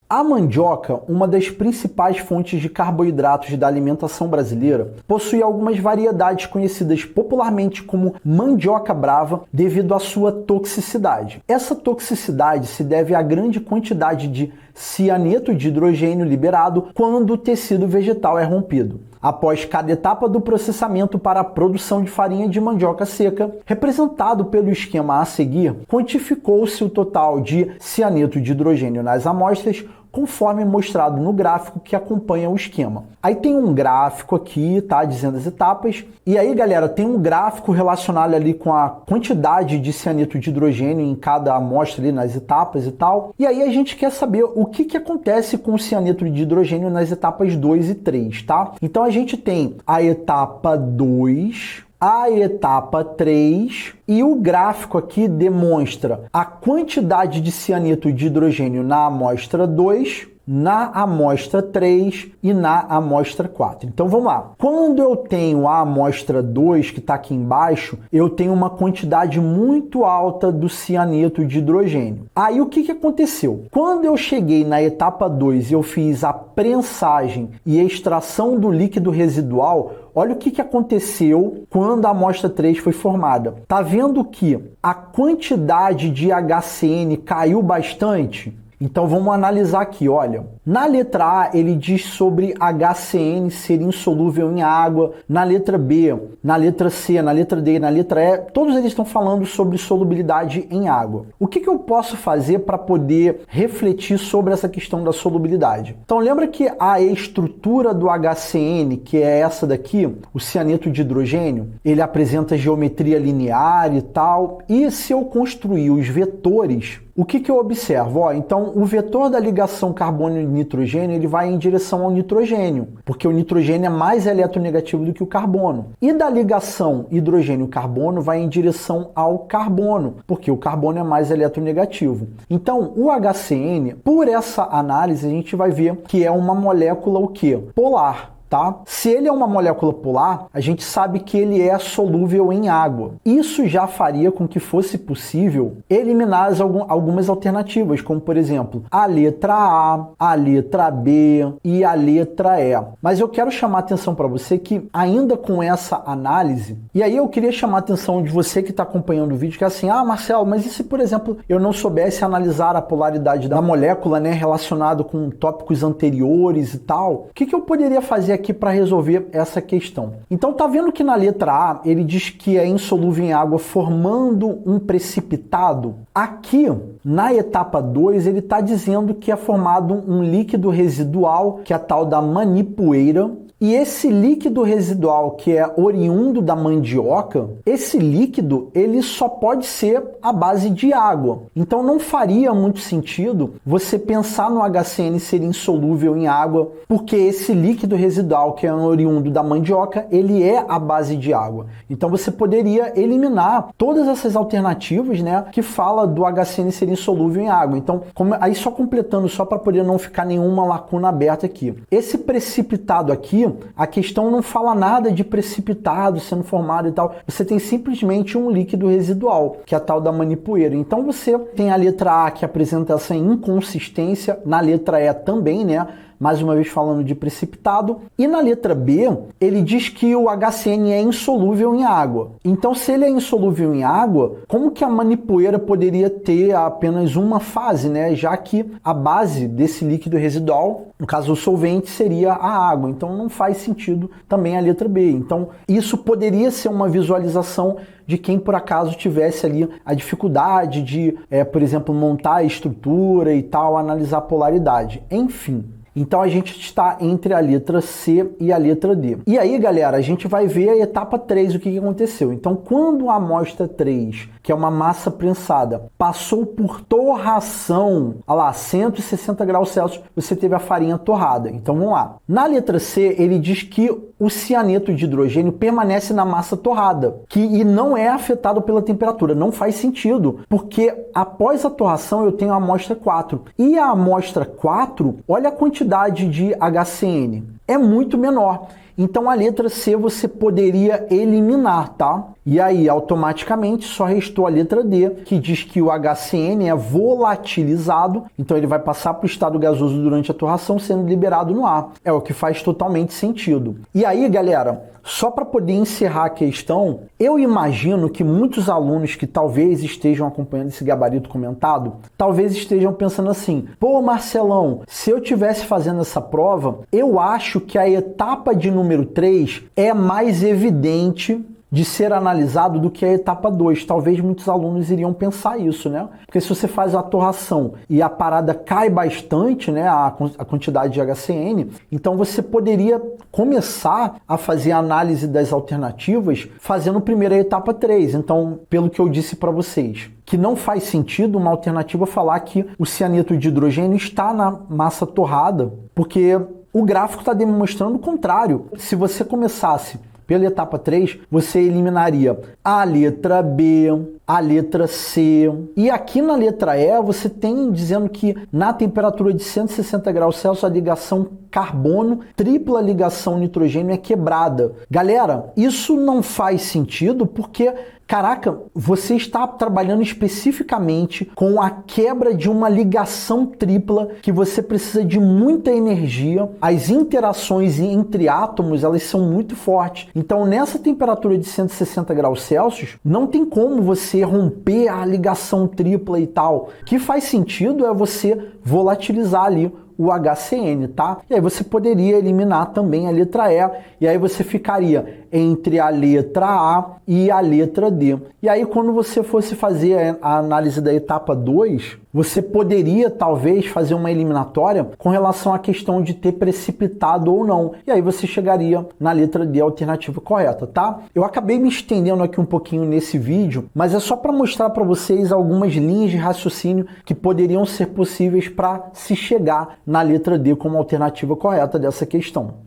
A mandioca, uma das principais fontes de carboidratos da alimentação brasileira, possui algumas variedades conhecidas popularmente como mandioca brava devido à sua toxicidade. Essa toxicidade se deve à grande quantidade de cianeto de hidrogênio liberado quando o tecido vegetal é rompido. Após cada etapa do processamento para a produção de farinha de mandioca seca, representado pelo esquema a seguir, quantificou-se o total de cianeto de hidrogênio nas amostras, conforme mostrado no gráfico que acompanha o esquema. Aí tem um gráfico aqui, tá, dizendo as etapas. E aí, galera, tem um gráfico relacionado ali com a quantidade de cianeto de hidrogênio em cada amostra ali nas etapas e tal. E aí a gente quer saber o que acontece com o cianeto de hidrogênio nas etapas 2 e 3, tá? Então a gente tem a etapa 2, a etapa 3 e o gráfico aqui demonstra a quantidade de cianeto de hidrogênio na amostra 2, na amostra 3 e na amostra 4. Então vamos lá. Quando eu tenho a amostra 2, que está aqui embaixo, eu tenho uma quantidade muito alta do cianeto de hidrogênio. Aí o que aconteceu? Quando eu cheguei na etapa 2 e eu fiz a prensagem e a extração do líquido residual, olha o que aconteceu quando a amostra 3 foi formada. Tá vendo que a quantidade de HCN caiu bastante? Então vamos analisar aqui, olha. Na letra A ele diz sobre HCN ser insolúvel em água, na letra B, na letra C, na letra D, na letra E, todos eles estão falando sobre solubilidade em água. O que eu posso fazer para poder refletir sobre essa questão da solubilidade? Então lembra que a estrutura do HCN, que é essa daqui, o cianeto de hidrogênio, ele apresenta geometria linear e tal, e se eu construir os vetores, o que eu observo? Ó, então, o vetor da ligação carbono e nitrogênio ele vai em direção ao nitrogênio, porque o nitrogênio é mais eletronegativo do que o carbono. E da ligação hidrogênio-carbono vai em direção ao carbono, porque o carbono é mais eletronegativo. Então, o HCN, por essa análise, a gente vai ver que é uma molécula o quê? Polar. Tá? Se ele é uma molécula polar, a gente sabe que ele é solúvel em água. Isso já faria com que fosse possível eliminar algumas alternativas, como por exemplo, a letra A, letra B e a letra E. Mas eu quero chamar a atenção para você que ainda com essa análise, e aí eu queria chamar a atenção de você que está acompanhando o vídeo, que é assim, Marcelo, mas e se por exemplo eu não soubesse analisar a polaridade da molécula, né, relacionado com tópicos anteriores e tal, o que eu poderia fazer aqui para resolver essa questão? Então tá vendo que na letra A ele diz que é insolúvel em água formando um precipitado? Aqui na etapa 2 ele está dizendo que é formado um líquido residual, que é a tal da manipoeira. E esse líquido residual que é oriundo da mandioca, esse líquido ele só pode ser à base de água. Então não faria muito sentido você pensar no HCN ser insolúvel em água, porque esse líquido residual que é oriundo da mandioca, ele é à base de água. Então você poderia eliminar todas essas alternativas, né, que fala do HCN ser insolúvel em água. Então, aí só completando, só para poder não ficar nenhuma lacuna aberta aqui. Esse precipitado aqui, a questão não fala nada de precipitado sendo formado e tal. Você tem simplesmente um líquido residual, que é a tal da manipoeira. Então você tem a letra A que apresenta essa inconsistência, na letra E também, né? Mais uma vez falando de precipitado. E na letra B, ele diz que o HCN é insolúvel em água. Então, se ele é insolúvel em água, como que a manipoeira poderia ter apenas uma fase, né? Já que a base desse líquido residual, no caso o solvente, seria a água. Então, não faz sentido também a letra B. Então, isso poderia ser uma visualização de quem por acaso tivesse ali a dificuldade de, por exemplo, montar a estrutura e tal, analisar a polaridade. Enfim. Então a gente está entre a letra C e a letra D. E aí, galera, a gente vai ver a etapa 3, o que aconteceu. Então, quando a amostra 3, que é uma massa prensada, passou por torração, olha lá, 160 graus Celsius, você teve a farinha torrada. Então, vamos lá. Na letra C, ele diz que o cianeto de hidrogênio permanece na massa torrada, e não é afetado pela temperatura. Não faz sentido, porque após a torração eu tenho a amostra 4. E a amostra 4, olha a quantidade de HCN. É muito menor. Então a letra C você poderia eliminar, tá? E aí, automaticamente, só restou a letra D, que diz que o HCN é volatilizado, então ele vai passar para o estado gasoso durante a torração, sendo liberado no ar. É o que faz totalmente sentido. E aí, galera, só para poder encerrar a questão, eu imagino que muitos alunos que talvez estejam acompanhando esse gabarito comentado, talvez estejam pensando assim: pô, Marcelão, se eu estivesse fazendo essa prova, eu acho que a etapa de número 3 é mais evidente de ser analisado do que a etapa 2. Talvez muitos alunos iriam pensar isso, né? Porque se você faz a torração e a parada cai bastante, né, a quantidade de HCN, então você poderia começar a fazer a análise das alternativas fazendo primeiro a etapa 3. Então, pelo que eu disse para vocês, que não faz sentido uma alternativa falar que o cianeto de hidrogênio está na massa torrada, porque o gráfico está demonstrando o contrário. Se você começasse pela etapa 3, você eliminaria a letra B, a letra C. E aqui na letra E, você tem dizendo que na temperatura de 160 graus Celsius, a ligação carbono, tripla ligação nitrogênio é quebrada. Galera, isso não faz sentido porque, caraca, você está trabalhando especificamente com a quebra de uma ligação tripla que você precisa de muita energia. As interações entre átomos, elas são muito fortes. Então, nessa temperatura de 160 graus Celsius, não tem como você romper a ligação tripla e tal. O que faz sentido é você volatilizar ali o HCN, tá? E aí você poderia eliminar também a letra E, e aí você ficaria entre a letra A e a letra D. E aí quando você fosse fazer a análise da etapa 2, você poderia talvez fazer uma eliminatória com relação à questão de ter precipitado ou não. E aí você chegaria na letra D, a alternativa correta, tá? Eu acabei me estendendo aqui um pouquinho nesse vídeo, mas é só para mostrar para vocês algumas linhas de raciocínio que poderiam ser possíveis para se chegar na letra D como alternativa correta dessa questão.